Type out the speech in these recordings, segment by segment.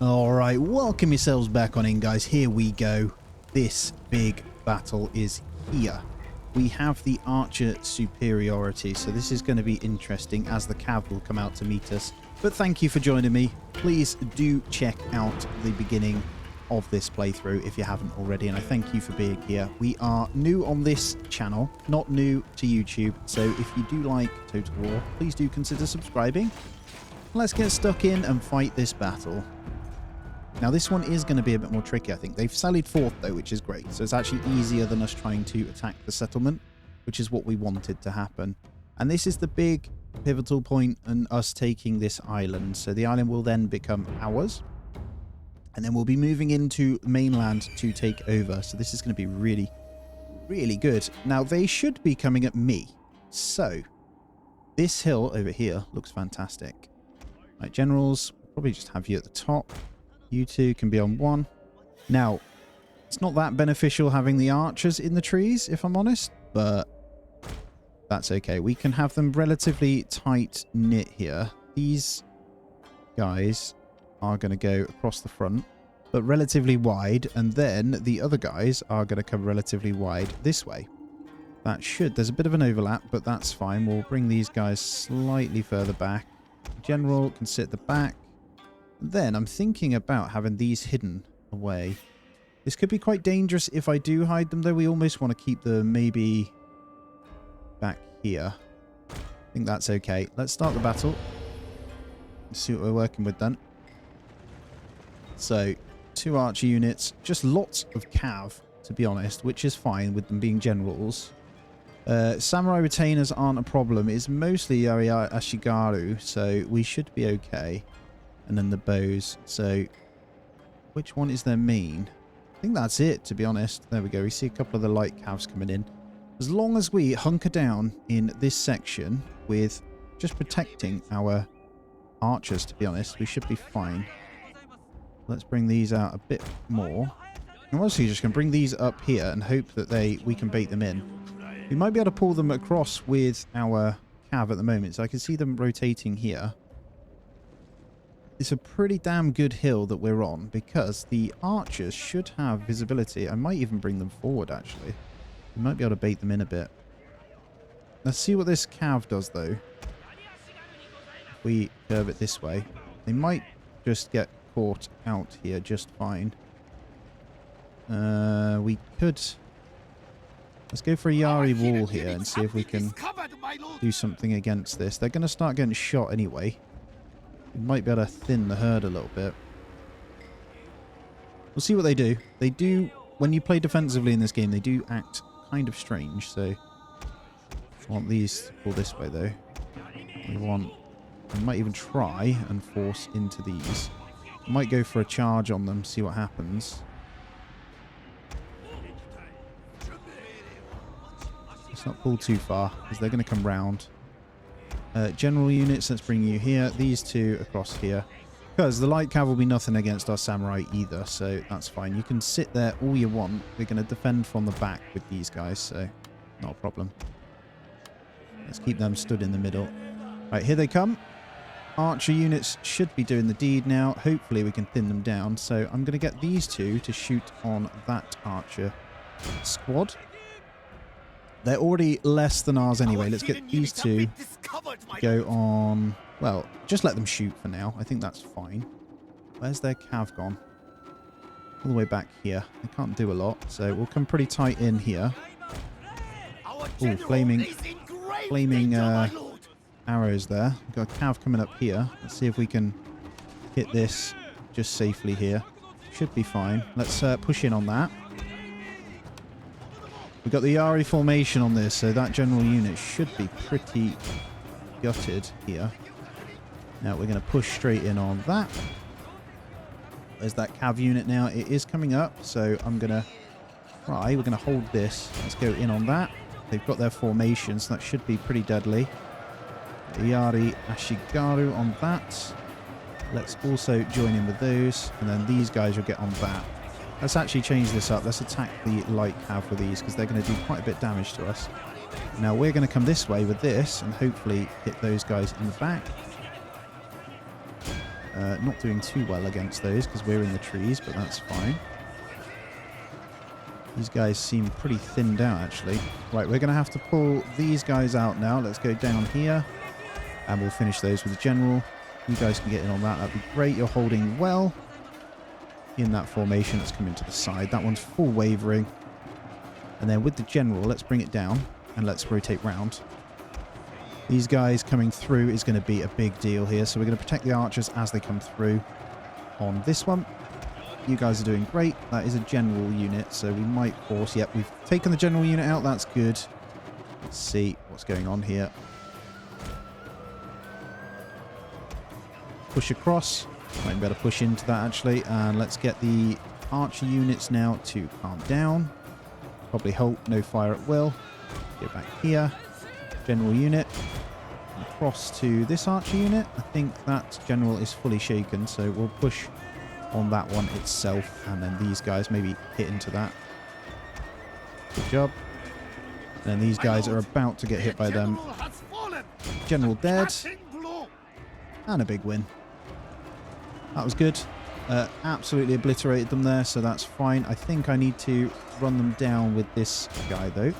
Alright, welcome yourselves back on in, guys. Here we go. This big battle is here. We have the archer superiority, so this is going to be interesting as the cav will come out to meet us. But thank you for joining me. Please do check out the beginning of this playthrough if you haven't already, and I thank you for being here. We are new on this channel, not new to YouTube, so if you do like Total War, please do consider subscribing. Let's get stuck in and fight this battle. Now this one is going to be a bit more tricky, I think. They've sallied forth though, which is great. So it's actually easier than us trying to attack the settlement, which is what we wanted to happen. And this is the big pivotal point in us taking this island. So the island will then become ours. And then we'll be moving into mainland to take over. So this is going to be really, really good. Now they should be coming at me. So this hill over here looks fantastic. Right, generals, probably just have you at the top. You two can be on one. Now, it's not that beneficial having the archers in the trees, if I'm honest, but that's okay. We can have them relatively tight knit here. These guys are going to go across the front, but relatively wide, and then the other guys are going to come relatively wide this way. There's a bit of an overlap, but that's fine. We'll bring these guys slightly further back. General can sit at the back. Then I'm thinking about having these hidden away. This could be quite dangerous if I do hide them, though. We almost want to keep them maybe back here. I think that's okay. Let's start the battle. Let's see what we're working with then. So, 2 archer units. Just lots of cav, to be honest, which is fine with them being generals. Samurai retainers aren't a problem. It's mostly Ashigaru, so we should be okay. And then the bows. So, which one is their main? I think that's it, to be honest. There we go. We see a couple of the light calves coming in. As long as we hunker down in this section with just protecting our archers, to be honest, we should be fine. Let's bring these out a bit more. I'm obviously just going to bring these up here and hope that we can bait them in. We might be able to pull them across with our cav at the moment, so I can see them rotating here. It's a pretty damn good hill that we're on because the archers should have visibility. I might even bring them forward, actually. We might be able to bait them in a bit. Let's see what this cav does, though. If we curve it this way, they might just get caught out here just fine. We could... Let's go for a Yari wall here and see if we can do something against this. They're going to start getting shot anyway. We might be able to thin the herd a little bit. We'll see what they do. They do, when you play defensively in this game, they do act kind of strange. So, I want these to pull this way, though. We might even try and force into these. Might go for a charge on them, see what happens. Let's not pull too far, because they're going to come round. General units, let's bring you here. These two across here. Because the light cav will be nothing against our samurai either, so that's fine. You can sit there all you want. We're going to defend from the back with these guys, so not a problem. Let's keep them stood in the middle. Right, here they come. Archer units should be doing the deed now. Hopefully we can thin them down. So I'm going to get these two to shoot on that archer squad. They're already less than ours anyway. Let's get these two to go on... Well, just let them shoot for now. I think that's fine. Where's their cav gone? All the way back here. They can't do a lot, so we'll come pretty tight in here. Oh, flaming arrows there. We've got a cav coming up here. Let's see if we can hit this just safely here. Should be fine. Let's push in on that. We've got the Yari formation on this, so that general unit should be pretty gutted here. Now we're going to push straight in on that. There's that cav unit now. It is coming up, so I'm going to try. We're going to hold this. Let's go in on that. They've got their formation, so that should be pretty deadly. Yari Ashigaru on that. Let's also join in with those, and then these guys will get on that. Let's actually change this up. Let's attack the light cav with these because they're going to do quite a bit of damage to us. Now we're going to come this way with this and hopefully hit those guys in the back. Not doing too well against those because we're in the trees, but that's fine. These guys seem pretty thinned out, actually. Right, we're going to have to pull these guys out now. Let's go down here, and we'll finish those with the general. You guys can get in on that. That'd be great. You're holding well in that formation. Let's come into the side. That one's full wavering. And then with the general, let's bring it down, and let's rotate round. These guys coming through is going to be a big deal here. So we're going to protect the archers as they come through on this one. You guys are doing great. That is a general unit, so we might force... Yep, we've taken the general unit out. That's good. Let's see what's going on here. Push across. Might better push into that, actually. And let's get the archer units now to calm down. Probably halt, no fire at will. Get back here. General unit. Across to this archer unit. I think that general is fully shaken, so we'll push on that one itself, and then these guys maybe hit into that. Good job. And then these guys are about to get hit by them. General dead. And a big win. That was good. Absolutely obliterated them there, so that's fine. I think I need to run them down with this guy, though.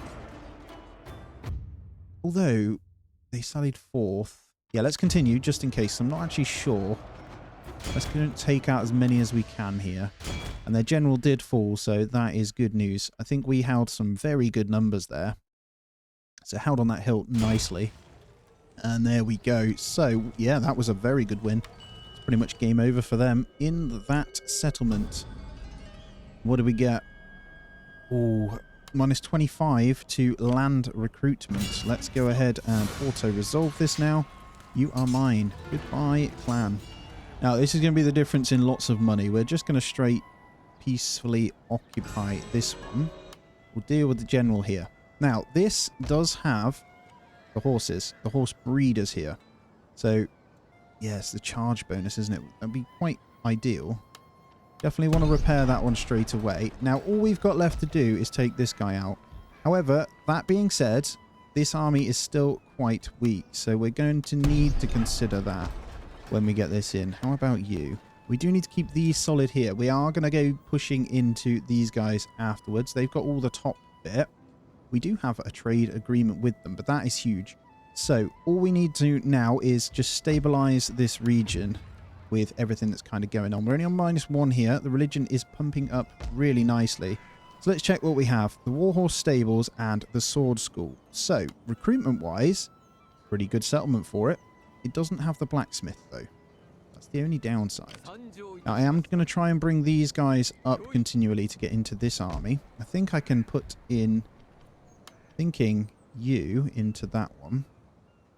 Although, they sallied forth. Yeah, let's continue, just in case. I'm not actually sure. Let's take out as many as we can here. And their general did fall, so that is good news. I think we held some very good numbers there. So held on that hill nicely. And there we go. So, yeah, that was a very good win. It's pretty much game over for them in that settlement. What do we get? Oh, minus 25 to land recruitment. Let's go ahead and auto-resolve this now. You are mine. Goodbye, clan. Now, this is going to be the difference in lots of money. We're just going to straight peacefully occupy this one. We'll deal with the general here. Now, this does have the horses, the horse breeders here. So, yes, the charge bonus, isn't it? That'd be quite ideal. Definitely want to repair that one straight away. Now, all we've got left to do is take this guy out. However, that being said, this army is still quite weak. So we're going to need to consider that when we get this in. How about you? We do need to keep these solid here. We are going to go pushing into these guys afterwards. They've got all the top bit. We do have a trade agreement with them, but that is huge. So all we need to now is just stabilize this region with everything that's kind of going on. We're only on -1 here. The religion is pumping up really nicely. So let's check what we have. The Warhorse Stables and the Sword School. So recruitment-wise, pretty good settlement for it. It doesn't have the blacksmith, though. That's the only downside. Now, I am going to try and bring these guys up continually to get into this army. I think I can put in, thinking you into that one.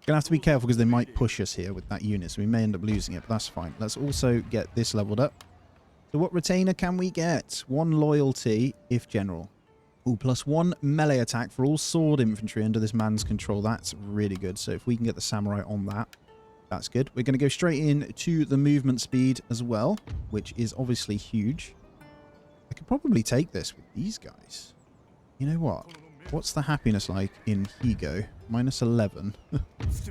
Going to have to be careful because they might push us here with that unit, so we may end up losing it, but that's fine. Let's also get this leveled up. So what retainer can we get? 1 loyalty if general. Ooh, +1 melee attack for all sword infantry under this man's control. That's really good. So if we can get the samurai on that, that's good. We're going to go straight in to the movement speed as well, which is obviously huge. I could probably take this with these guys. You know what? What's the happiness like in Higo? -11. We're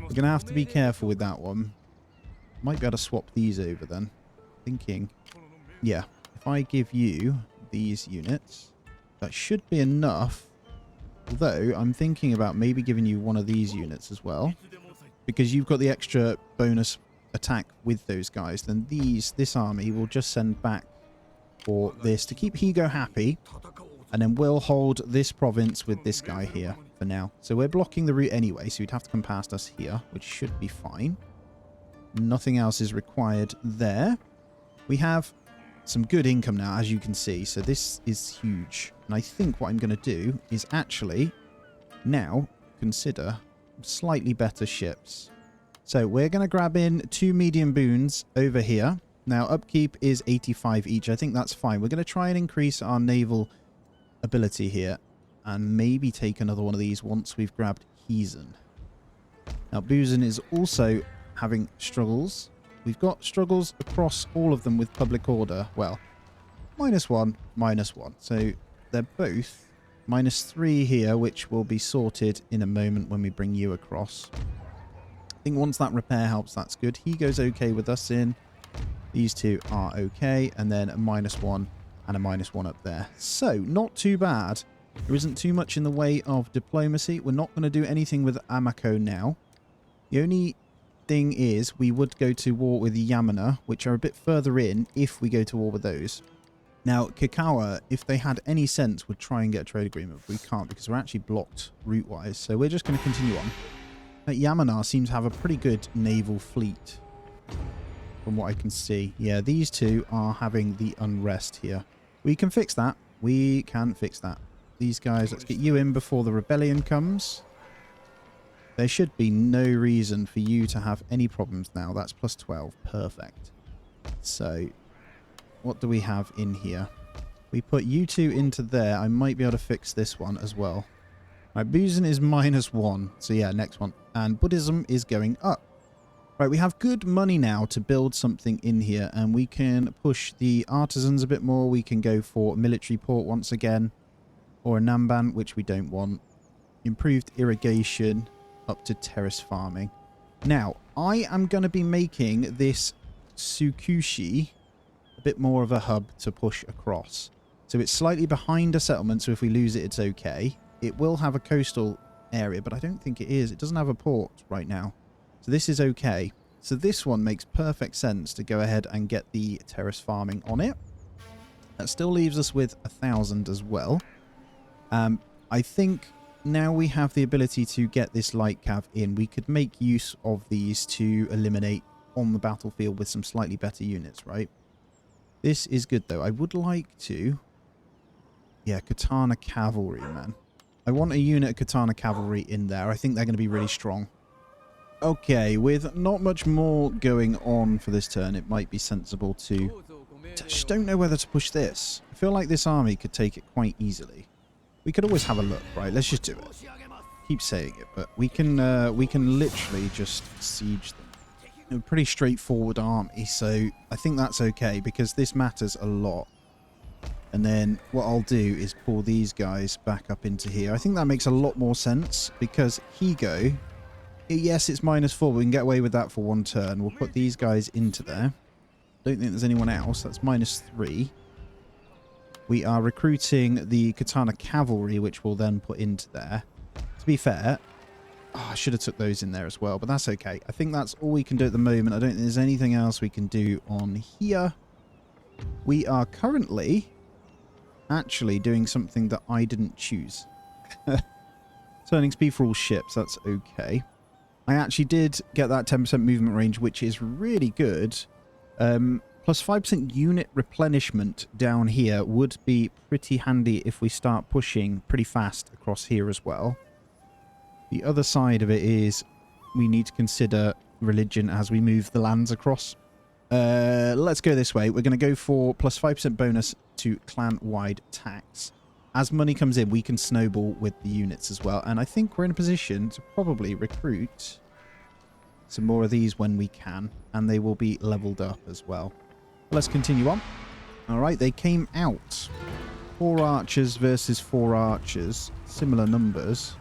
going to have to be careful with that one. Might be able to swap these over then. Thinking, yeah, if I give you these units, that should be enough. Although, I'm thinking about maybe giving you one of these units as well. Because you've got the extra bonus attack with those guys. Then this army will just send back for this to keep Higo happy. And then we'll hold this province with this guy here for now. So we're blocking the route anyway, so you'd have to come past us here, which should be fine. Nothing else is required there. We have some good income now, as you can see. So this is huge. And I think what I'm going to do is actually now consider slightly better ships. So we're going to grab in 2 medium boons over here. Now, upkeep is 85 each. I think that's fine. We're going to try and increase our naval ability here and maybe take another one of these once we've grabbed Heezen. Now, Buzen is also having struggles. We've got struggles across all of them with public order. Well, -1, -1. So they're both -3 here, which will be sorted in a moment when we bring you across. I think once that repair helps, that's good. He goes okay with us in. These two are okay. And then a -1 and a -1 up there. So, not too bad. There isn't too much in the way of diplomacy. We're not going to do anything with Amako now. The only thing is we would go to war with Yamana, which are a bit further in if we go to war with those. Now, Kikawa, if they had any sense, would try and get a trade agreement, but we can't because we're actually blocked route-wise. So we're just going to continue on. Yamana seems to have a pretty good naval fleet from what I can see. Yeah, these two are having the unrest here. We can fix that. We can fix that. These guys, let's get you in before the rebellion comes. There should be no reason for you to have any problems now. That's +12. Perfect. So, what do we have in here? We put you two into there. I might be able to fix this one as well. Right, Buzan is -1. So yeah, next one. And Buddhism is going up. Right, we have good money now to build something in here. And we can push the artisans a bit more. We can go for military port once again. Or a Namban, which we don't want. Improved irrigation up to terrace farming. Now, I am going to be making this Tsukushi a bit more of a hub to push across. So it's slightly behind a settlement, so if we lose it, it's okay. It will have a coastal area, but I don't think it is. It doesn't have a port right now. So this is okay. So this one makes perfect sense to go ahead and get the terrace farming on it. That still leaves us with 1,000 as well. I think now we have the ability to get this light cav in. We could make use of these to eliminate on the battlefield with some slightly better units, right? This is good, though. I would like to... Yeah, Katana Cavalry, man. I want a unit of Katana Cavalry in there. I think they're going to be really strong. Okay, with not much more going on for this turn, it might be sensible to... I just don't know whether to push this. I feel like this army could take it quite easily. We could always have a look, right? Let's just do it. Keep saying it, but we can literally just siege them. A pretty straightforward army, so I think that's okay because this matters a lot. And then what I'll do is pull these guys back up into here. I think that makes a lot more sense because Higo, yes, it's -4, but we can get away with that for one turn. We'll put these guys into there. Don't think there's anyone else. That's -3. We are recruiting the Katana Cavalry, which we'll then put into there. To be fair, I should have took those in there as well, but that's okay. I think that's all we can do at the moment. I don't think there's anything else we can do on here. We are currently actually doing something that I didn't choose. Turning speed for all ships, that's okay. I actually did get that 10% movement range, which is really good. Plus 5% unit replenishment down here would be pretty handy if we start pushing pretty fast across here as well. The other side of it is we need to consider religion as we move the lands across. Let's go this way. We're going to go for plus 5% bonus to clan-wide tax. As money comes in, we can snowball with the units as well. And I think we're in a position to probably recruit some more of these when we can. And they will be leveled up as well. Let's continue on. Alright, they came out. 4 archers versus 4 archers. Similar numbers.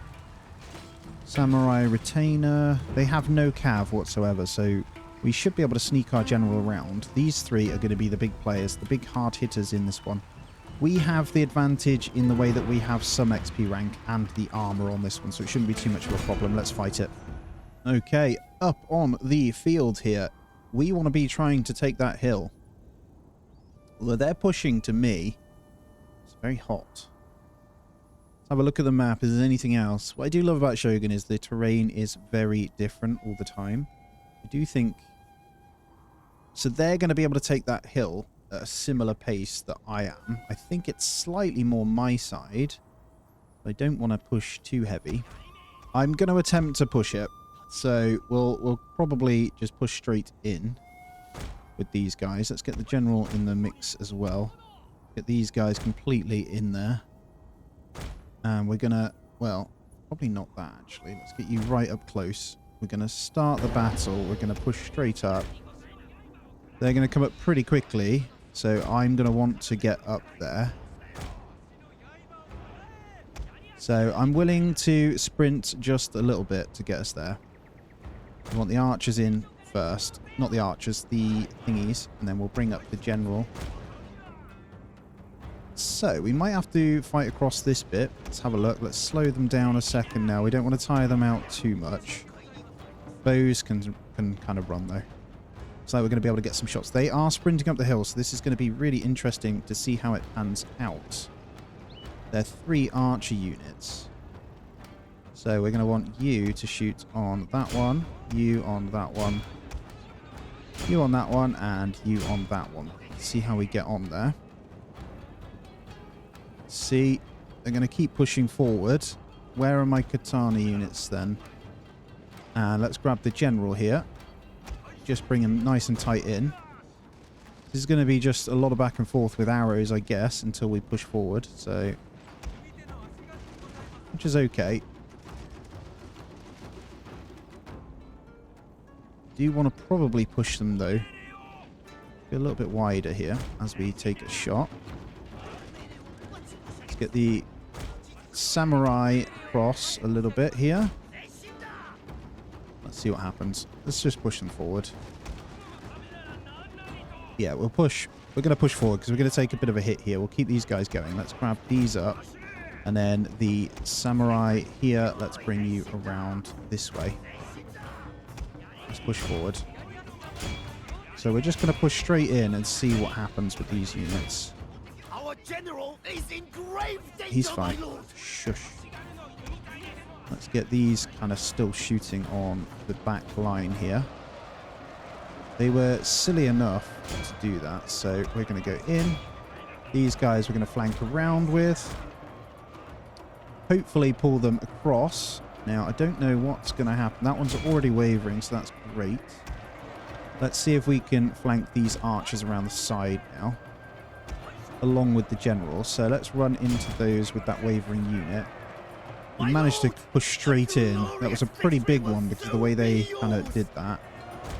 Samurai retainer. They have no cav whatsoever, so we should be able to sneak our general around. These 3 are going to be the big players, the big hard hitters in this one. We have the advantage in the way that we have some XP rank and the armor on this one, so it shouldn't be too much of a problem. Let's fight it. Okay, up on the field here. We want to be trying to take that hill. Although they're pushing to me. It's very hot. Let's have a look at the map. Is there anything else? What I do love about Shogun is the terrain is very different all the time. I do think... So they're going to be able to take that hill at a similar pace that I am. I think it's slightly more my side. I don't want to push too heavy. I'm going to attempt to push it. So we'll probably just push straight in with these guys. Let's get the general in the mix as well. Get these guys completely in there. And we're going to... Well, probably not that, actually. Let's get you right up close. We're going to start the battle. We're going to push straight up. They're going to come up pretty quickly. So I'm going to want to get up there. So I'm willing to sprint just a little bit to get us there. We want the archers in first. Not the archers, the thingies. And then we'll bring up the general. So, we might have to fight across this bit. Let's have a look. Let's slow them down a second now. We don't want to tire them out too much. Bows can kind of run, though. So we're going to be able to get some shots. They are sprinting up the hill, so this is going to be really interesting to see how it pans out. They're 3 archer units. So we're going to want you to shoot on that one, you on that one, you on that one, and you on that one. Let's see how we get on there. See, they're going to keep pushing forward. Where are my katana units then? And let's grab the general here. Just bring him nice and tight in. This is going to be just a lot of back and forth with arrows, I guess, until we push forward. So, which is okay. Do want to probably push them though. Be a little bit wider here as we take a shot. Let's get the samurai across a little bit here. Let's see what happens. Let's just push them forward. Yeah, we'll push. We're going to push forward because we're going to take a bit of a hit here. We'll keep these guys going. Let's grab these up. And then the samurai here, let's bring you around this way. Let's push forward. So we're just going to push straight in and see what happens with these units. Our general is in grave danger, He's fine. my lord. Shush. Let's get these kind of still shooting on the back line here. They were silly enough to do that, so we're going to go in. These guys we're going to flank around with. Hopefully pull them across. Now, I don't know what's going to happen. That one's already wavering, so that's great. Let's see if we can flank these archers around the side now, along with the general. So let's run into those with that wavering unit. We managed to push straight in. That was a pretty big one because of the way they kind of did that.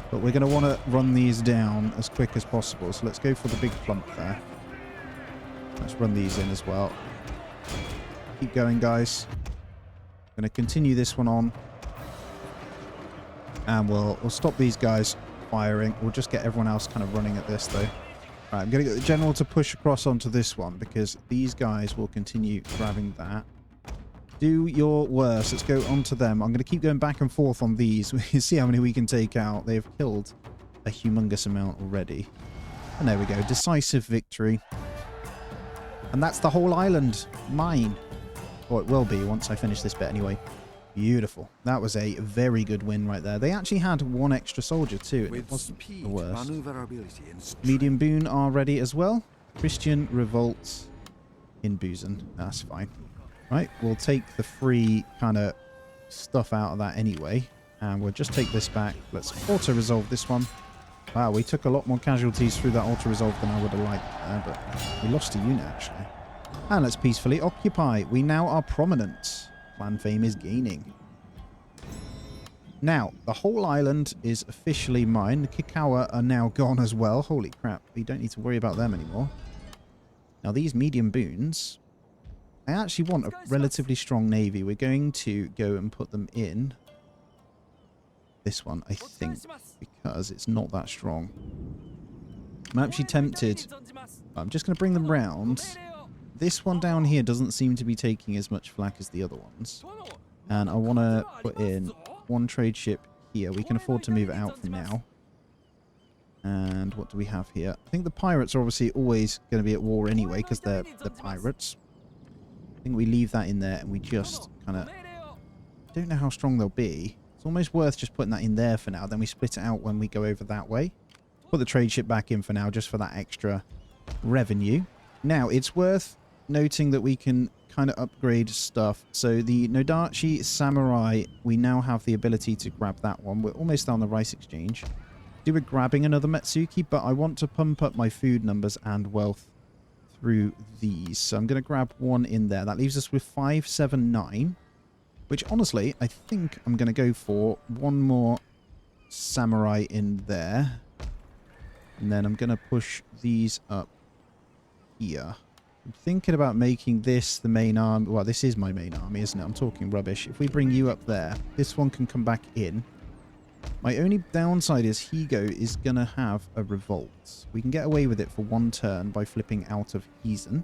But we're going to want to run these down as quick as possible. So let's go for the big plump there. Let's run these in as well. Keep going, guys. I'm going to continue this one on. And we'll stop these guys firing. We'll just get everyone else kind of running at this, though. Right, I'm going to get the general to push across onto this one because these guys will continue grabbing that. Do your worst. Let's go onto them. I'm going to keep going back and forth on these. We can see how many we can take out. They've killed a humongous amount already. And there we go. Decisive victory. And that's the whole island. Mine. Or it will be once I finish this bit anyway. Beautiful. That was a very good win right there. They actually had 1 extra soldier too. And it wasn't the worst. Medium boon are ready as well. Christian revolt in Busan. That's fine. Right, we'll take the free kind of stuff out of that anyway. And we'll just take this back. Let's auto-resolve this one. Wow, we took a lot more casualties through that auto-resolve than I would have liked there, but we lost a unit, actually. And let's peacefully occupy. We now are prominent. Clan fame is gaining. Now, the whole island is officially mine. The Kikawa are now gone as well. Holy crap, we don't need to worry about them anymore. Now, these medium boons... I actually want a relatively strong navy. We're going to go and put them in this one, I think, because it's not that strong. I'm actually tempted. I'm just going to bring them round. This one down here doesn't seem to be taking as much flak as the other ones. And I want to put in 1 trade ship here. We can afford to move it out for now. And what do we have here? I think the pirates are obviously always going to be at war anyway because they're the pirates. I think we leave that in there and we just kind of don't know how strong they'll be. It's almost worth just putting that in there for now. Then we split it out when we go over that way. Put the trade ship back in for now just for that extra revenue. Now, it's worth noting that we can kind of upgrade stuff. So the Nodachi Samurai, we now have the ability to grab that one. We're almost on the rice exchange. We're grabbing another Metsuki, but I want to pump up my food numbers and wealth through these. So I'm going to grab 1 in there. That leaves us with 579, which honestly, I think I'm going to go for 1 more samurai in there. And then I'm going to push these up here. I'm thinking about making this the main army. Well, this is my main army, isn't it? I'm talking rubbish. If we bring you up there, this one can come back in. My only downside is Higo is going to have a revolt. We can get away with it for one turn by flipping out of Heathen.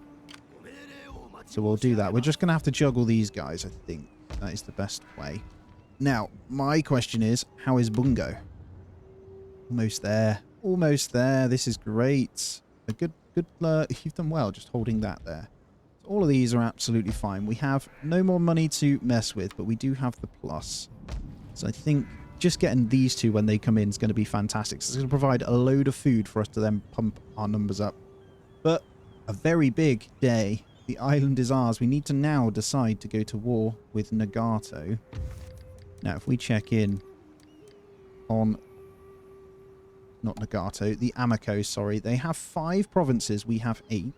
So we'll do that. We're just going to have to juggle these guys, I think. That is the best way. Now, my question is, how is Bungo? Almost there. Almost there. This is great. A good, you've done well just holding that there. So all of these are absolutely fine. We have no more money to mess with, but we do have the plus. So I think just getting these two when they come in is going to be fantastic. So it's going to provide a load of food for us to then pump our numbers up. But a very big day. The island is ours. We need to now decide to go to war with Nagato. Now, if we check in on... not Nagato, the Amako, sorry. They have 5 provinces. We have 8.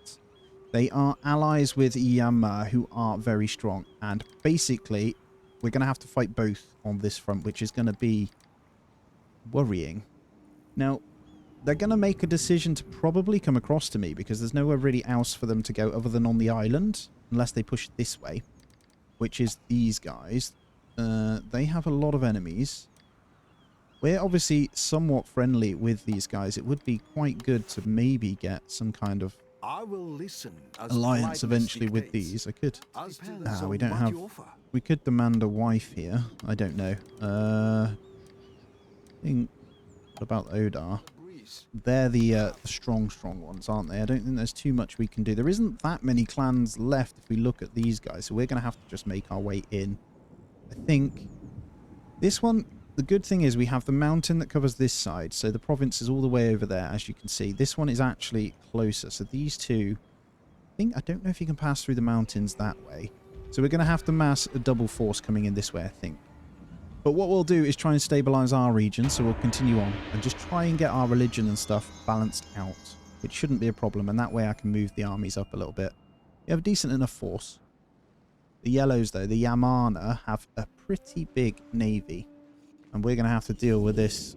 They are allies with Iyama, who are very strong. And basically, we're going to have to fight both on this front, which is going to be worrying. Now, they're going to make a decision to probably come across to me because there's nowhere really else for them to go other than on the island, unless they push this way, which is these guys. They have a lot of enemies. We're obviously somewhat friendly with these guys. It would be quite good to maybe get some kind of alliance eventually with these. I could. We don't have... We could demand a wife here. I don't know. I think... What about Odar? They're the strong ones, aren't they? I don't think there's too much we can do. There isn't that many clans left if we look at these guys. So we're going to have to just make our way in. I think this one... The good thing is we have the mountain that covers this side. So the province is all the way over there, as you can see. This one is actually closer. So these two... I don't know if you can pass through the mountains that way. So we're going to have to mass a double force coming in this way, I think. But what we'll do is try and stabilize our region. So we'll continue on and just try and get our religion and stuff balanced out. Which shouldn't be a problem. And that way I can move the armies up a little bit. We have a decent enough force. The yellows, though, the Yamana, have a pretty big navy. And we're going to have to deal with this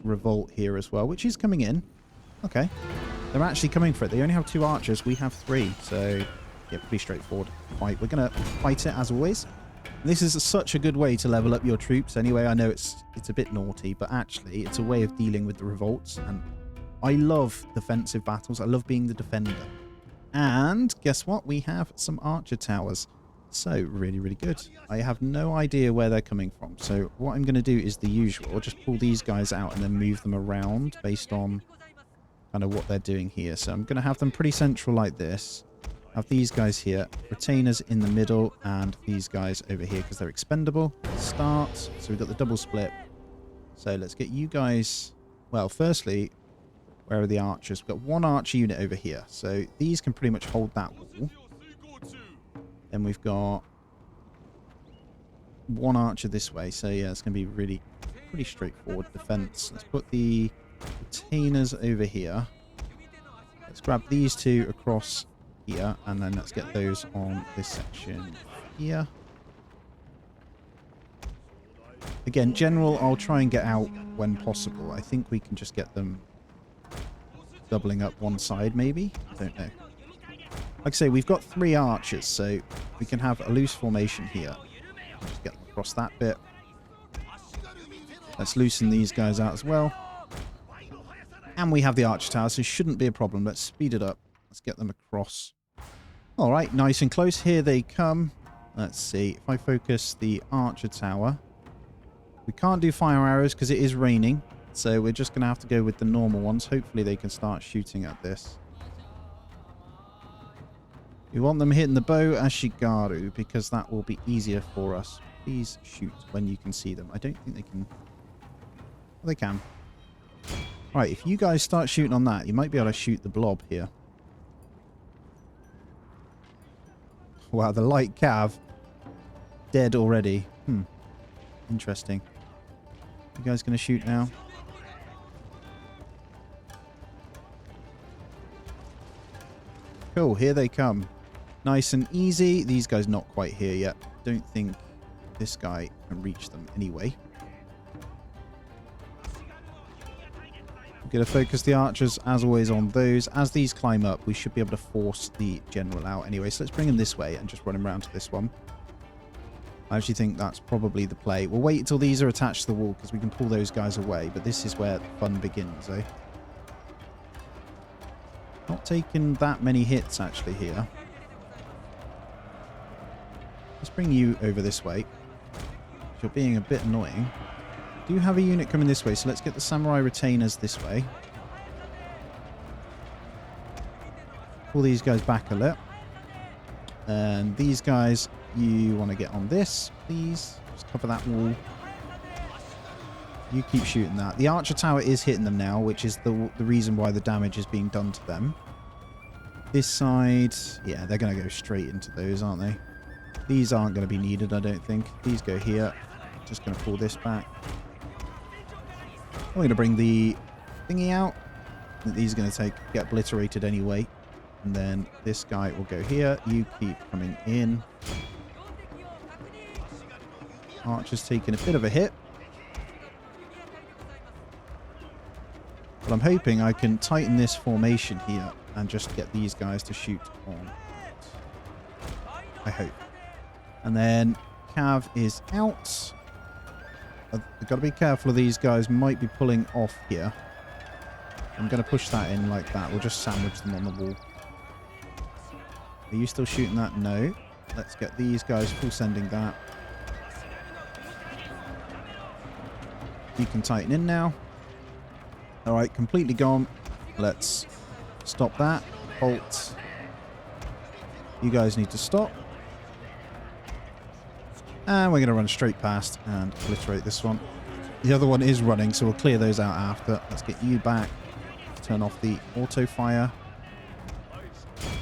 revolt here as well, which is coming in. Okay. They're actually coming for it. They only have 2 archers. We have 3. So, yeah, pretty straightforward fight. We're going to fight it as always. And this is such a good way to level up your troops. Anyway, I know it's a bit naughty, but actually it's a way of dealing with the revolts. And I love defensive battles. I love being the defender. And guess what? We have some archer towers. So, really, really good. I have no idea where they're coming from. So, what I'm going to do is the usual. Just pull these guys out and then move them around based on kind of what they're doing here. So, I'm going to have them pretty central like this. Have these guys here. Retainers in the middle and these guys over here because they're expendable. Start. So, we've got the double split. So, let's get you guys... Well, firstly, where are the archers? We've got 1 archer unit over here. So, these can pretty much hold that wall. Then we've got 1 archer this way. So, yeah, it's going to be really pretty straightforward defense. Let's put the retainers over here. Let's grab these 2 across here. And then let's get those on this section here. Again, general, I'll try and get out when possible. I think we can just get them doubling up one side, maybe? I don't know. Like I say, we've got 3 archers, so we can have a loose formation here. Just get them across that bit. Let's loosen these guys out as well. And we have the archer tower, so it shouldn't be a problem. Let's speed it up. Let's get them across. All right, nice and close. Here they come. Let's see. If I focus the archer tower. We can't do fire arrows because it is raining. So we're just going to have to go with the normal ones. Hopefully they can start shooting at this. We want them hitting the bow as Shigaru because that will be easier for us. Please shoot when you can see them. I don't think they can... Well, they can. Alright, if you guys start shooting on that, you might be able to shoot the blob here. Wow, the light cav. Dead already. Interesting. You guys going to shoot now? Cool, here they come. Nice and easy. These guys not quite here yet. Don't think this guy can reach them anyway. We're going to focus the archers, as always, on those. As these climb up, we should be able to force the general out anyway. So let's bring him this way and just run him around to this one. I actually think that's probably the play. We'll wait until these are attached to the wall because we can pull those guys away. But this is where the fun begins, eh? Not taking that many hits actually here. Let's bring you over this way. You're being a bit annoying. Do you have a unit coming this way? So let's get the samurai retainers this way. Pull these guys back a little. And these guys, you want to get on this, please. Just cover that wall. You keep shooting that. The archer tower is hitting them now, which is the reason why the damage is being done to them. This side, yeah, they're going to go straight into those, aren't they? These aren't going to be needed, I don't think. These go here. Just going to pull this back. I'm going to bring the thingy out. These are going to get obliterated anyway. And then this guy will go here. You keep coming in. Archer's taking a bit of a hit. But I'm hoping I can tighten this formation here and just get these guys to shoot on. I hope. And then Cav is out. I've got to be careful of these guys. Might be pulling off here. I'm going to push that in like that. We'll just sandwich them on the wall. Are you still shooting that? No. Let's get these guys full sending that. You can tighten in now. Alright, completely gone. Let's stop that. Halt. You guys need to stop. And we're going to run straight past and obliterate this one. The other one is running, so we'll clear those out after. Let's get you back. Turn off the auto fire.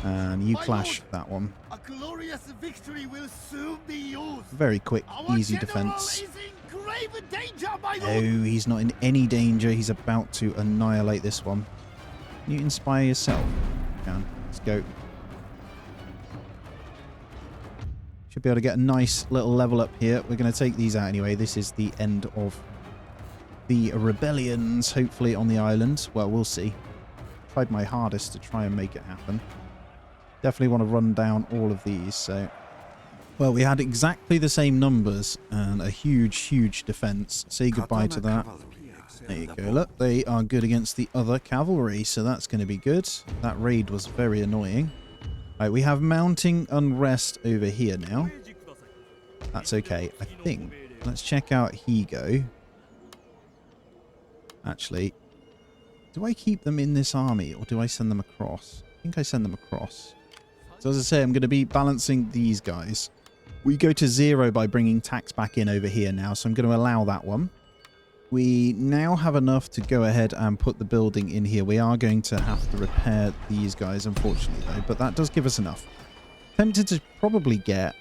And you clash that one. A glorious victory will soon be yours. Very quick, Our easy general defense. is in grave danger, my No, lord. he's not in any danger. He's about to annihilate this one. Can you inspire yourself? You can. Let's go. Should be able to get a nice little level up here. We're going to take these out anyway. This is the end of the rebellions, hopefully, on the island. Well, we'll see. Tried my hardest to try and make it happen. Definitely want to run down all of these. So, well, we had exactly the same numbers and a huge, huge defense. Say goodbye to that. There you go. Look, they are good against the other cavalry, so that's going to be good. That raid was very annoying. Right, we have mounting unrest over here now. That's okay, I think. Let's check out Higo. Actually, do I keep them in this army or do I send them across? I think I send them across. So as I say, I'm going to be balancing these guys. We go to 0 by bringing tax back in over here now, so I'm going to allow that one. We now have enough to go ahead and put the building in here. We are going to have to repair these guys, unfortunately, though, but that does give us enough. Tempted to probably get...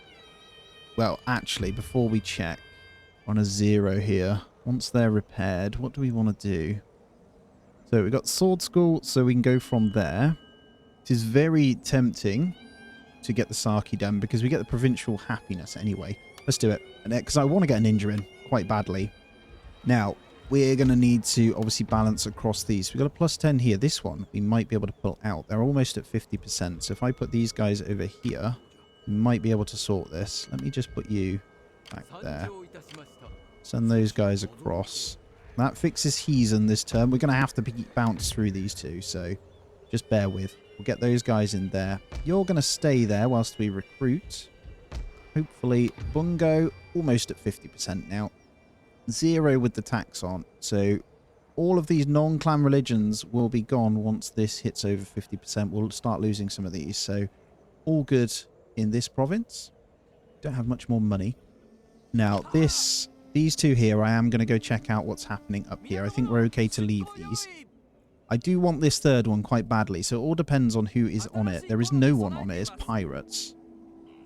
Well, actually, before we check, on a 0 here. Once they're repaired, what do we want to do? So we've got Sword School, so we can go from there. It is very tempting to get the Saki done because we get the provincial happiness anyway. Let's do it. Because I want to get a ninja in quite badly. Now, we're going to need to obviously balance across these. We've got a plus 10 here. This one, we might be able to pull out. They're almost at 50%. So if I put these guys over here, we might be able to sort this. Let me just put you back there. Send those guys across. That fixes Heathen this turn. We're going to have to bounce through these two, so just bear with. We'll get those guys in there. You're going to stay there whilst we recruit. Hopefully, Bungo, almost at 50% now. 0 with the tax on. So all of these non-clan religions will be gone once this hits over 50%. We'll start losing some of these. So all good in this province. Don't have much more money. Now, these two here, I am going to go check out what's happening up here. I think we're okay to leave these. I do want this third one quite badly, so it all depends on who is on it. There is no one on it. It's pirates.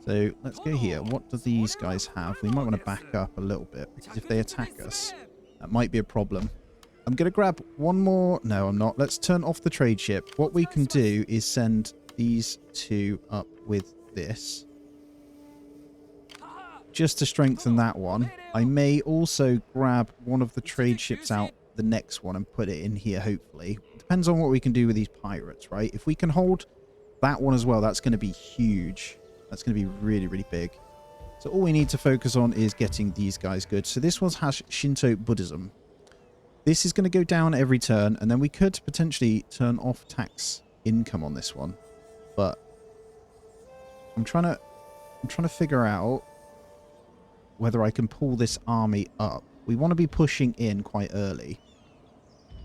So let's go here. What do these guys have? We might want to back up a little bit, because if they attack us, that might be a problem. I'm going to grab one more. No, I'm not. Let's turn off the trade ship. What we can do is send these two up with this, just to strengthen that one. I may also grab one of the trade ships out the next one and put it in here, hopefully. Depends on what we can do with these pirates, right? If we can hold that one as well, that's going to be huge. That's going to be really, really big. So all we need to focus on is getting these guys good. So this one has Shinto Buddhism. This is going to go down every turn, and then we could potentially turn off tax income on this one. But I'm trying to figure out whether I can pull this army up. We want to be pushing in quite early,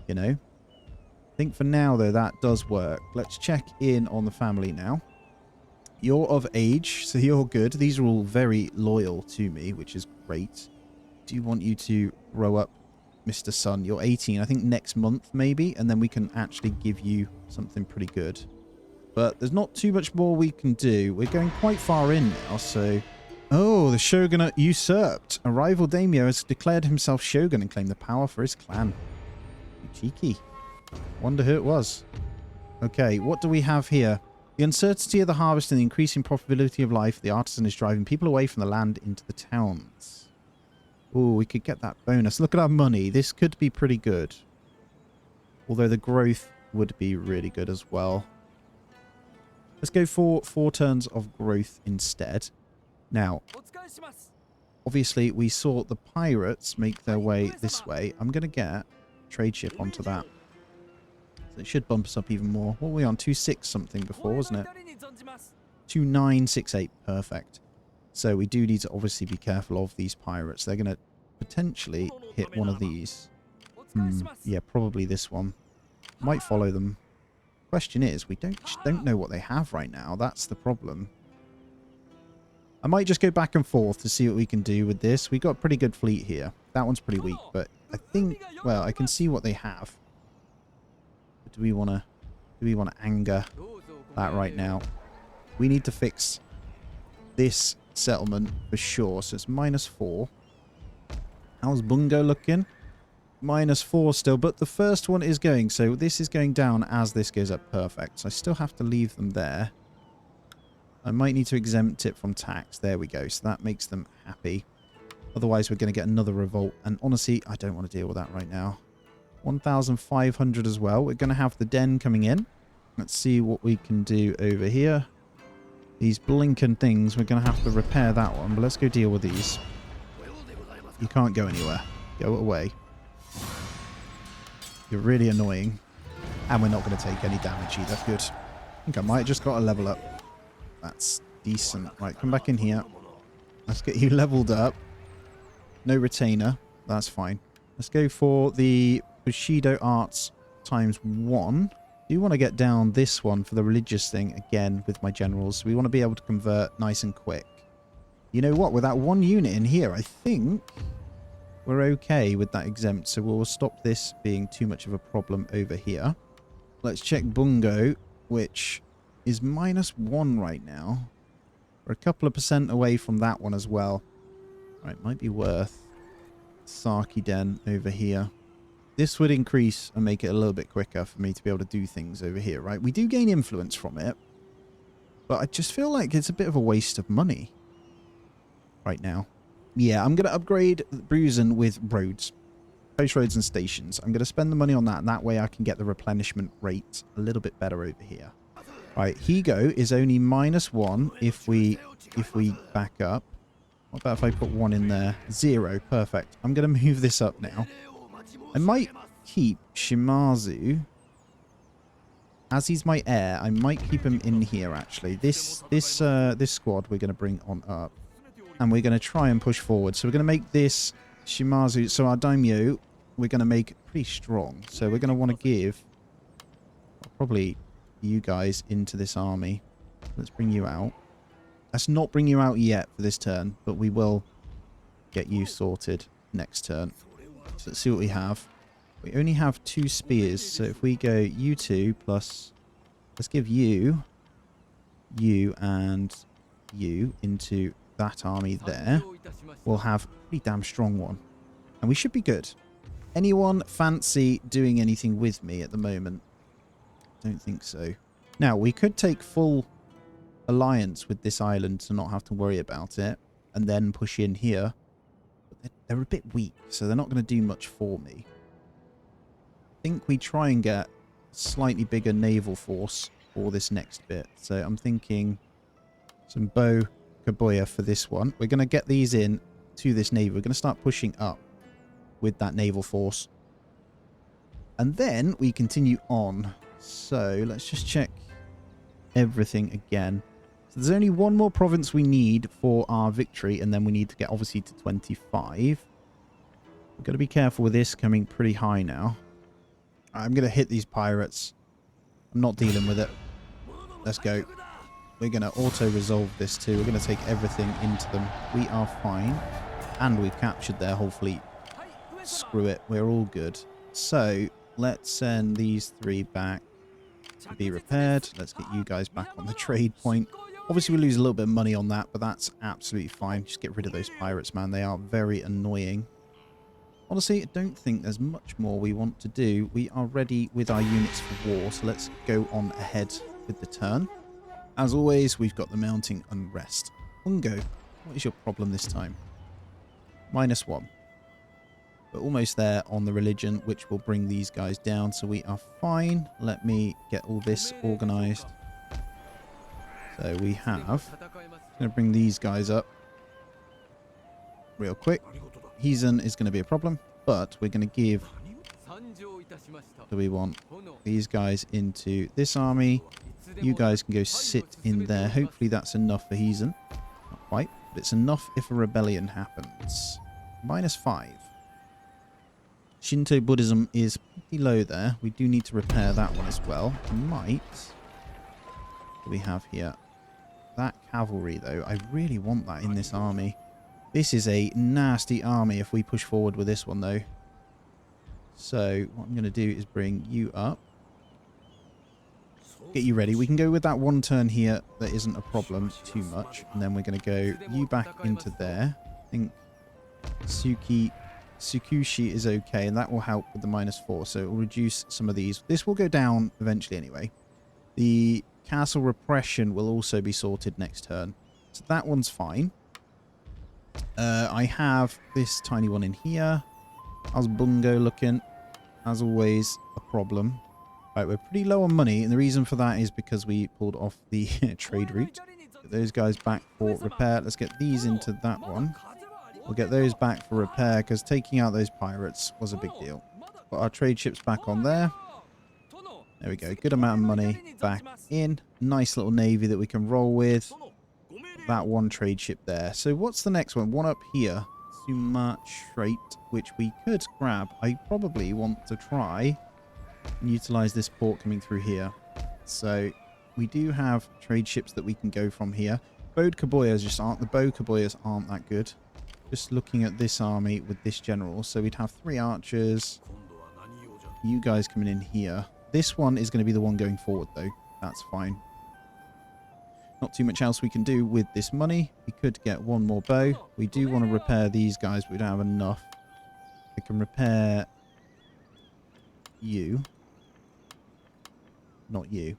you know. I think for now, though, that does work. Let's check in on the family now. You're of age, so you're good. These are all very loyal to me, which is great. Do you want you to grow up, Mr. Son? You're 18, I think next month maybe, and then we can actually give you something pretty good. But there's not too much more we can do. We're going quite far in now, so... Oh, the shogunate usurped. A rival daimyo has declared himself shogun and claimed the power for his clan. Cheeky. Wonder who it was. Okay, what do we have here? The uncertainty of the harvest and the increasing profitability of life, the artisan is driving people away from the land into the towns. Oh, we could get that bonus. Look at our money. This could be pretty good. Although the growth would be really good as well. Let's go for 4 turns of growth instead. Now, obviously we saw the pirates make their way this way. I'm going to get a trade ship onto that. So it should bump us up even more. What were we on? 2.6 something before, wasn't it? 2.968. Perfect. So we do need to obviously be careful of these pirates. They're going to potentially hit one of these. Yeah, probably this one. Might follow them. Question is, we don't know what they have right now. That's the problem. I might just go back and forth to see what we can do with this. We got a pretty good fleet here. That one's pretty weak, but I think, well, I can see what they have. But do we want to anger that right now? We need to fix this settlement for sure. So it's -4. How's Bungo looking? -4 still, but the first one is going. So this is going down as this goes up. Perfect. So I still have to leave them there. I might need to exempt it from tax. There we go. So that makes them happy. Otherwise, we're going to get another revolt. And honestly, I don't want to deal with that right now. 1,500 as well. We're going to have the den coming in. Let's see what we can do over here. These blinking things, we're going to have to repair that one. But let's go deal with these. You can't go anywhere. Go away. You're really annoying. And we're not going to take any damage either. Good. I think I might have just got a level up. That's decent. Right, come back in here. Let's get you leveled up. No retainer. That's fine. Let's go for the Bushido Arts ×1. Do want to get down this one for the religious thing again with my generals. We want to be able to convert nice and quick. You know what? With that one unit in here, I think we're okay with that exempt. So we'll stop this being too much of a problem over here. Let's check Bungo, which is -1 right now. We're a couple of % away from that one as well. Right, might be worth Saki Den over here. This would increase and make it a little bit quicker for me to be able to do things over here, right? We do gain influence from it, but I just feel like it's a bit of a waste of money right now. Yeah, I'm going to upgrade Bruisen with roads. Post roads and stations. I'm going to spend the money on that, and that way I can get the replenishment rate a little bit better over here. Right, Higo is only -1 if we back up. What about if I put 1 in there? 0. Perfect. I'm going to move this up now. I might keep Shimazu. As he's my heir, I might keep him in here, actually. This squad we're going to bring on up. And we're going to try and push forward. So we're going to make this Shimazu. So our daimyo, we're going to make pretty strong. So we're going to want to give probably you guys into this army. Let's bring you out. Let's not bring you out yet for this turn, but we will get you sorted next turn. So let's see what we have. We only have 2 spears, so if we go you 2 plus, let's give you, and you into that army there. We'll have a pretty damn strong one. And we should be good. Anyone fancy doing anything with me at the moment? Don't think so. Now, we could take full alliance with this island to not have to worry about it, and then push in here. But they're a bit weak, so they're not going to do much for me. I think we try and get a slightly bigger naval force for this next bit. So I'm thinking some bow Kabuya for this one. We're going to get these in to this navy. We're going to start pushing up with that naval force. And then we continue on. So let's just check everything again. So there's only one more province we need for our victory, and then we need to get obviously to 25. We've got to be careful with this coming pretty high now. I'm going to hit these pirates. I'm not dealing with it. Let's go. We're going to auto-resolve this too. We're going to take everything into them. We are fine. And we've captured their whole fleet. Screw it. We're all good. So let's send these 3 back to be repaired. Let's get you guys back on the trade point. Obviously, we lose a little bit of money on that, but that's absolutely fine. Just get rid of those pirates, man. They are very annoying. Honestly, I don't think there's much more we want to do. We are ready with our units for war, so let's go on ahead with the turn. As always, we've got the mounting unrest. Ungo, what is your problem this time? -1. We're almost there on the religion, which will bring these guys down, so we are fine. Let me get all this organized. So we have... going to bring these guys up real quick. Heathen is going to be a problem, but we're going to give... do we want these guys into this army? You guys can go sit in there. Hopefully that's enough for Heathen. Not quite, but it's enough if a rebellion happens. -5. Shinto Buddhism is pretty low there. We do need to repair that one as well. Might... what do we have here? That cavalry, though, I really want that in this army. This is a nasty army if we push forward with this one, though. So, what I'm going to do is bring you up. Get you ready. We can go with that one turn here. That isn't a problem too much. And then we're going to go you back into there. I think Tsukushi is okay, and that will help with the -4. So, it will reduce some of these. This will go down eventually anyway. The castle repression will also be sorted next turn. So that one's fine. I have this tiny one in here. How's Bungo looking? As always, a problem. Right, we're pretty low on money, and the reason for that is because we pulled off the trade route. Get those guys back for repair. Let's get these into that one. We'll get those back for repair, because taking out those pirates was a big deal. Put our trade ships back on there. There we go. Good amount of money back in. Nice little navy that we can roll with. That one trade ship there. So what's the next one? One up here. Sumatra, which we could grab. I probably want to try and utilize this port coming through here. So we do have trade ships that we can go from here. Bode Kaboyas just aren't. The Bode Kaboyas aren't that good. Just looking at this army with this general. So we'd have 3 archers. You guys coming in here. This one is going to be the one going forward, though. That's fine. Not too much else we can do with this money. We could get one more bow. We do want to repair these guys, but we don't have enough. We can repair you. Not you.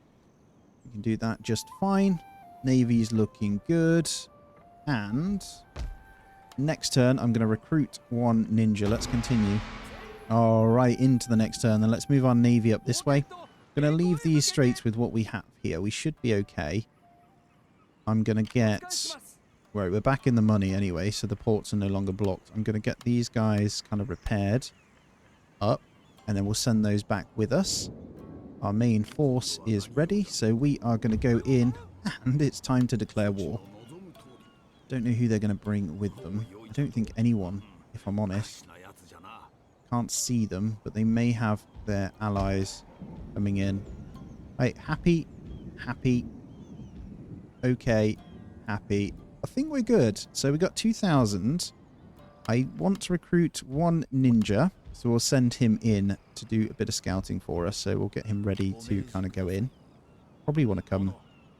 We can do that just fine. Navy's looking good. And next turn, I'm going to recruit 1 ninja. Let's continue. All right, into the next turn. Then let's move our navy up this way. I'm going to leave these straits with what we have here. We should be okay. I'm going to get... right, we're back in the money anyway, so the ports are no longer blocked. I'm going to get these guys kind of repaired up, and then we'll send those back with us. Our main force is ready, so we are going to go in, and it's time to declare war. Don't know who they're going to bring with them. I don't think anyone, if I'm honest. Can't see them, but they may have their allies coming in. Right, happy, okay, happy. I think we're good. So we got 2,000. I want to recruit 1 ninja, so we'll send him in to do a bit of scouting for us. So we'll get him ready to kind of go in. Probably want to come.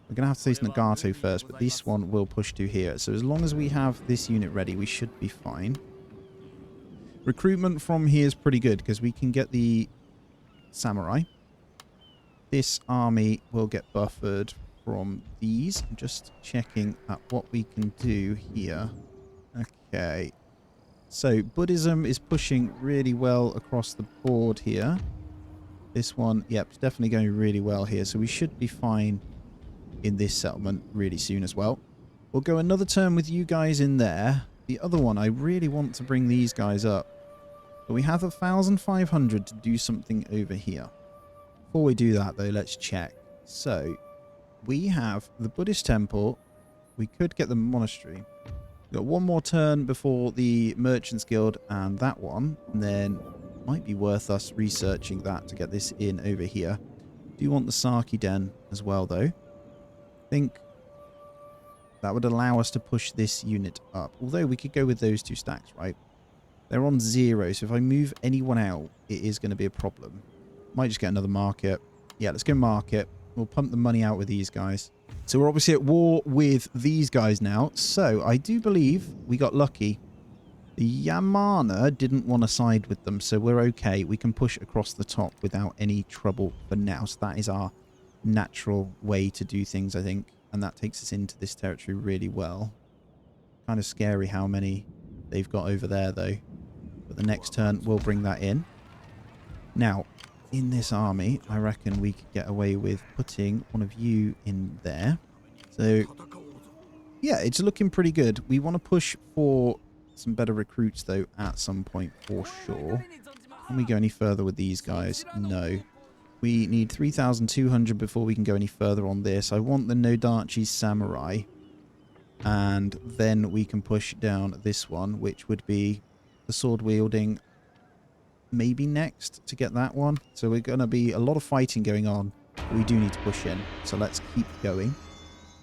We're going to have to face Nagato first, but this one will push to here. So as long as we have this unit ready, we should be fine. Recruitment from here is pretty good because we can get the samurai. This army will get buffered from these. I'm just checking at what we can do here. Okay. So Buddhism is pushing really well across the board here. This one, yep, it's definitely going really well here. So we should be fine in this settlement really soon as well. We'll go another turn with you guys in there. The other one, I really want to bring these guys up. But we have 1,500 to do something over here. Before we do that, though, let's check. So, we have the Buddhist temple. We could get the monastery. We've got one more turn before the Merchants Guild and that one. And then it might be worth us researching that to get this in over here. Do you want the Saki Den as well, though? I think that would allow us to push this unit up. Although we could go with those 2 stacks, right? They're on 0, so if I move anyone out, it is going to be a problem. Might just get another market. Yeah, let's go market. We'll pump the money out with these guys. So we're obviously at war with these guys now. So I do believe we got lucky. The Yamana didn't want to side with them, so we're okay. We can push across the top without any trouble for now. So that is our natural way to do things, I think. And that takes us into this territory really well. Kind of scary how many they've got over there, though. But the next turn, we'll bring that in. Now, in this army, I reckon we could get away with putting one of you in there. So, yeah, it's looking pretty good. We want to push for some better recruits, though, at some point for sure. Can we go any further with these guys? No. We need 3,200 before we can go any further on this. I want the Nodachi Samurai. And then we can push down this one, which would be the sword wielding maybe next to get that one. So we're going to be a lot of fighting going on. But we do need to push in. So let's keep going.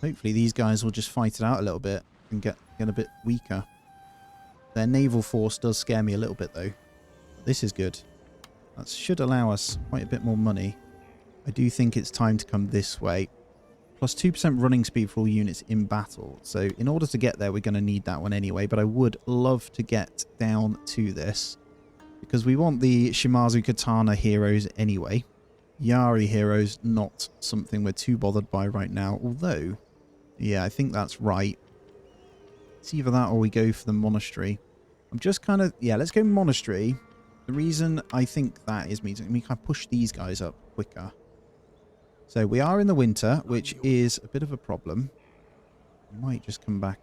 Hopefully these guys will just fight it out a little bit and get a bit weaker. Their naval force does scare me a little bit, though. This is good. That should allow us quite a bit more money. I do think it's time to come this way. Plus 2% running speed for all units in battle. So in order to get there, we're going to need that one anyway. But I would love to get down to this, because we want the Shimazu Katana heroes anyway. Yari heroes, not something we're too bothered by right now. Although, yeah, I think that's right. It's either that or we go for the monastery. I'm just kind of... Yeah, let's go monastery. The reason I think that is means we can push these guys up quicker. So we are in the winter, which is a bit of a problem. We might just come back.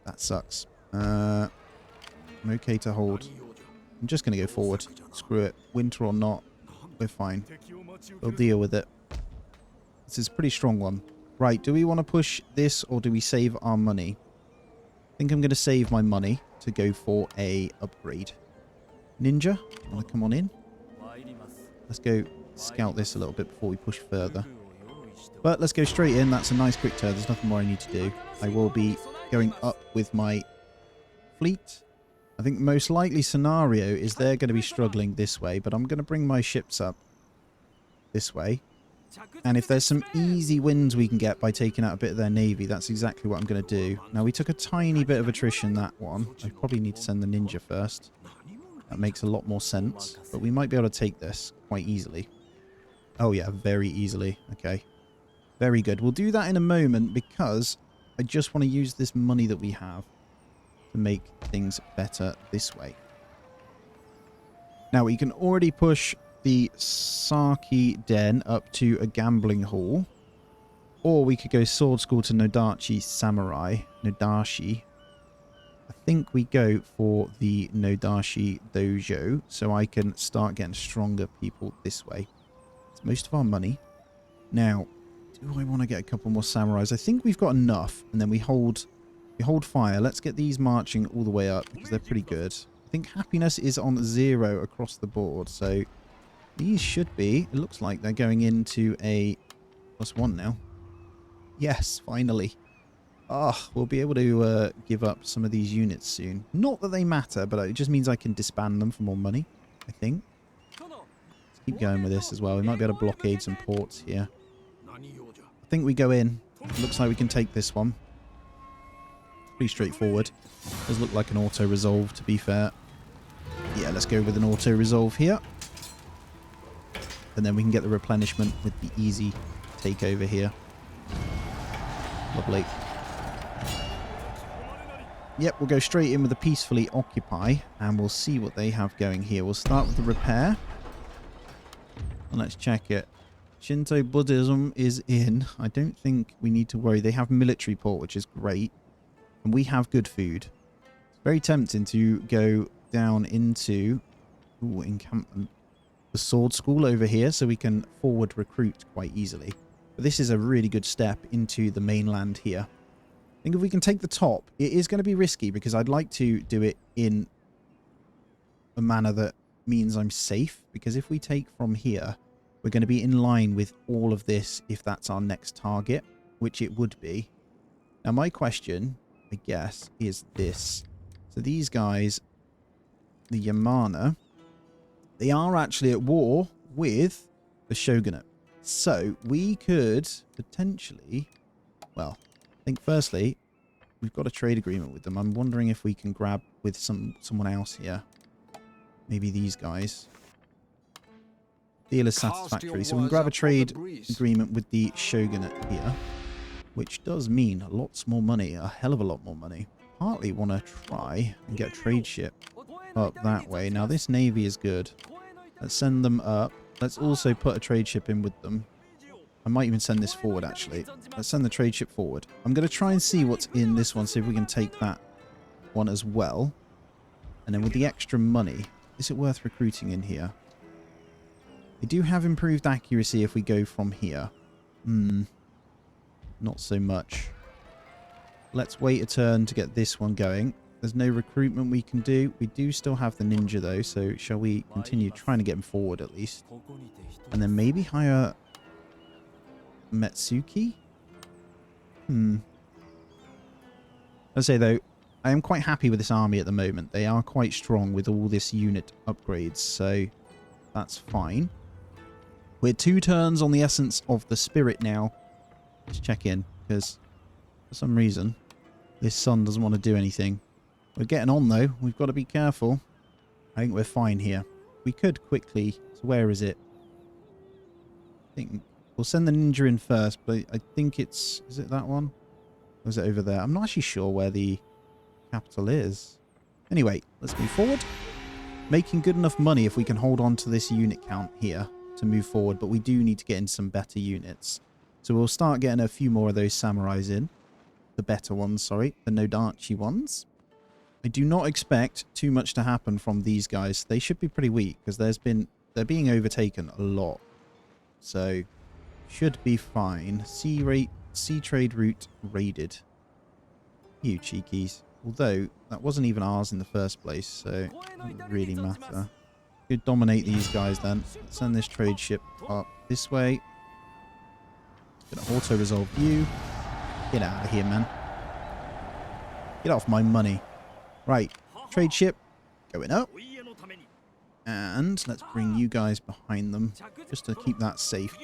That sucks. I'm okay to hold. I'm just going to go forward. Screw it. Winter or not, we're fine. We'll deal with it. This is a pretty strong one. Right, do we want to push this or do we save our money? I think I'm going to save my money to go for a upgrade. Ninja, do you want to come on in? Let's go scout this a little bit before we push further. But let's go straight in. That's a nice quick turn. There's nothing more I need to do. I will be going up with my fleet. I think the most likely scenario is they're going to be struggling this way, but I'm going to bring my ships up this way. And if there's some easy wins we can get by taking out a bit of their navy, that's exactly what I'm going to do. Now, we took a tiny bit of attrition, that one. I probably need to send the ninja first. That makes a lot more sense. But we might be able to take this quite easily. Oh, yeah, very easily. Okay. Very good. We'll do that in a moment because I just want to use this money that we have to make things better this way. Now, we can already push the Saki Den up to a gambling hall. Or we could go sword school to Nodachi Samurai. Nodashi. I think we go for the Nodashi Dojo so I can start getting stronger people this way. It's most of our money. Now, do I want to get a couple more samurais? I think we've got enough, and then we hold fire. Let's get these marching all the way up because they're pretty good. I think happiness is on 0 across the board, so these should be. It looks like they're going into a +1 now. Yes, finally. Ah, we'll be able to give up some of these units soon. Not that they matter, but it just means I can disband them for more money, I think. Let's keep going with this as well. We might be able to blockade some ports here. I think we go in. Looks like we can take this one. Pretty straightforward. Does look like an auto-resolve, to be fair. Yeah, let's go with an auto-resolve here. And then we can get the replenishment with the easy takeover here. Lovely. Yep, we'll go straight in with the peacefully occupy, and we'll see what they have going here. We'll start with the repair. And let's check it. Shinto Buddhism is in. I don't think we need to worry. They have military port, which is great. And we have good food. It's very tempting to go down into encampment. The sword school over here so we can forward recruit quite easily. But this is a really good step into the mainland here. I think if we can take the top, it is going to be risky because I'd like to do it in a manner that means I'm safe. Because if we take from here, we're going to be in line with all of this if that's our next target, which it would be. Now my question, I guess, is this. So these guys, the Yamana, they are actually at war with the Shogunate. So we could potentially, well, I think firstly, we've got a trade agreement with them. I'm wondering if we can grab with someone else here. Maybe these guys. Deal is satisfactory. So we can grab a trade agreement with the Shogunate here, which does mean lots more money, a hell of a lot more money. Partly want to try and get a trade ship up that way. Now this navy is good. Let's send them up. Let's also put a trade ship in with them. I might even send this forward actually. Let's send the trade ship forward. I'm going to try and see what's in this one, see if we can take that one as well. And then with the extra money, is it worth recruiting in here? They do have improved accuracy if we go from here. Not so much. Let's wait a turn to get this one going. There's no recruitment we can do. We do still have the ninja though, so shall we continue trying to get him forward at least? And then maybe hire Metsuki? I say though, I am quite happy with this army at the moment. They are quite strong with all this unit upgrades, so that's fine. We're 2 turns on the essence of the spirit now. Let's check in, because for some reason this sun doesn't want to do anything. We're getting on though. We've got to be careful. I think we're fine here. We could quickly... So where is it? I think we'll send the ninja in first, but I think it's... Is it that one? Or is it over there? I'm not actually sure where the capital is. Anyway, let's move forward. Making good enough money if we can hold on to this unit count here to move forward, but we do need to get in some better units. So we'll start getting a few more of those samurais in. The better ones, sorry. The Nodachi ones. I do not expect too much to happen from these guys. They should be pretty weak because they're being overtaken a lot. So should be fine. Sea trade route raided. You cheekies. Although that wasn't even ours in the first place, so it doesn't really matter. Could dominate these guys then. Let's send this trade ship up this way. Gonna auto resolve you. Get out of here, man. Get off my money. Right, trade ship going up. And let's bring you guys behind them just to keep that safe.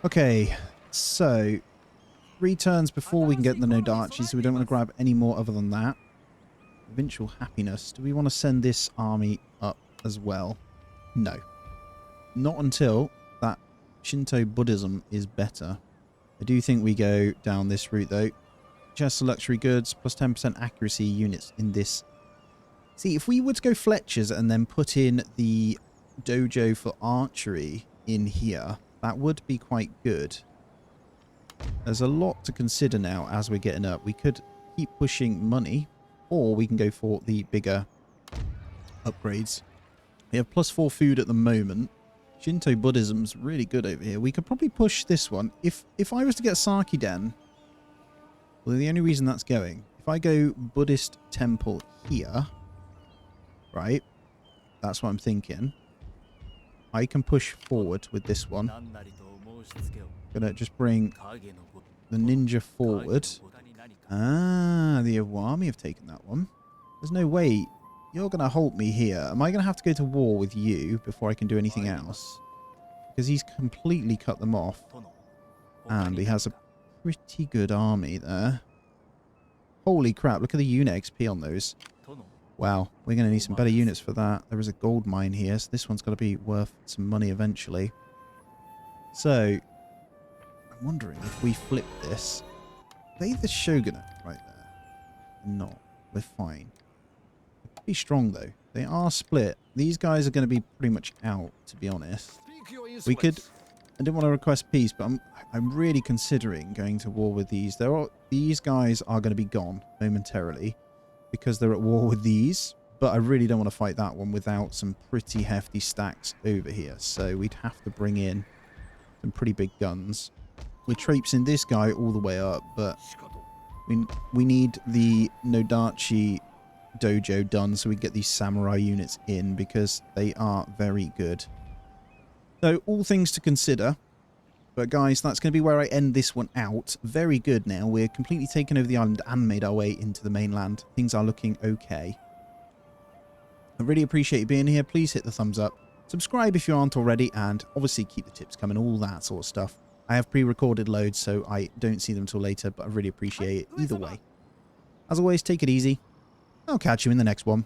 Okay, so 3 turns before we can get the Nodachi, so we don't want to grab any more other than that. Provincial happiness. Do we want to send this army up as well? No. Not until that Shinto Buddhism is better. I do think we go down this route though. Chest of luxury goods, plus 10% accuracy units in this. See, if we were to go Fletcher's and then put in the dojo for archery in here, that would be quite good. There's a lot to consider now as we're getting up. We could keep pushing money, or we can go for the bigger upgrades. We have +4 food at the moment. Shinto Buddhism's really good over here. We could probably push this one. If I was to get Sakiden, well, the only reason that's going, if I go Buddhist temple here, right, that's what I'm thinking. I can push forward with this one. Gonna just bring the ninja forward. Ah, the Iwami have taken that one. There's no way you're gonna halt me here. Am I gonna have to go to war with you before I can do anything else? Because he's completely cut them off. And he has a pretty good army there. Holy crap, look at the unit XP on those. Wow, we're going to need some better units for that. There is a gold mine here, so this one's got to be worth some money eventually. So, I'm wondering if we flip this. Are they the Shogunate right there? No, we're fine. They're pretty strong though. They are split. These guys are going to be pretty much out, to be honest. We could I didn't want to request peace, but I'm really considering going to war with these. These guys are going to be gone momentarily because they're at war with these. But I really don't want to fight that one without some pretty hefty stacks over here. So we'd have to bring in some pretty big guns. We're traipsing this guy all the way up, but we need the Nodachi dojo done so we get these samurai units in because they are very good. So all things to consider. But guys, that's going to be where I end this one out. Very good now. We're completely taken over the island and made our way into the mainland. Things are looking okay. I really appreciate you being here. Please hit the thumbs up. Subscribe if you aren't already. And obviously keep the tips coming. All that sort of stuff. I have pre-recorded loads, so I don't see them till later. But I really appreciate it either way. As always, take it easy. I'll catch you in the next one.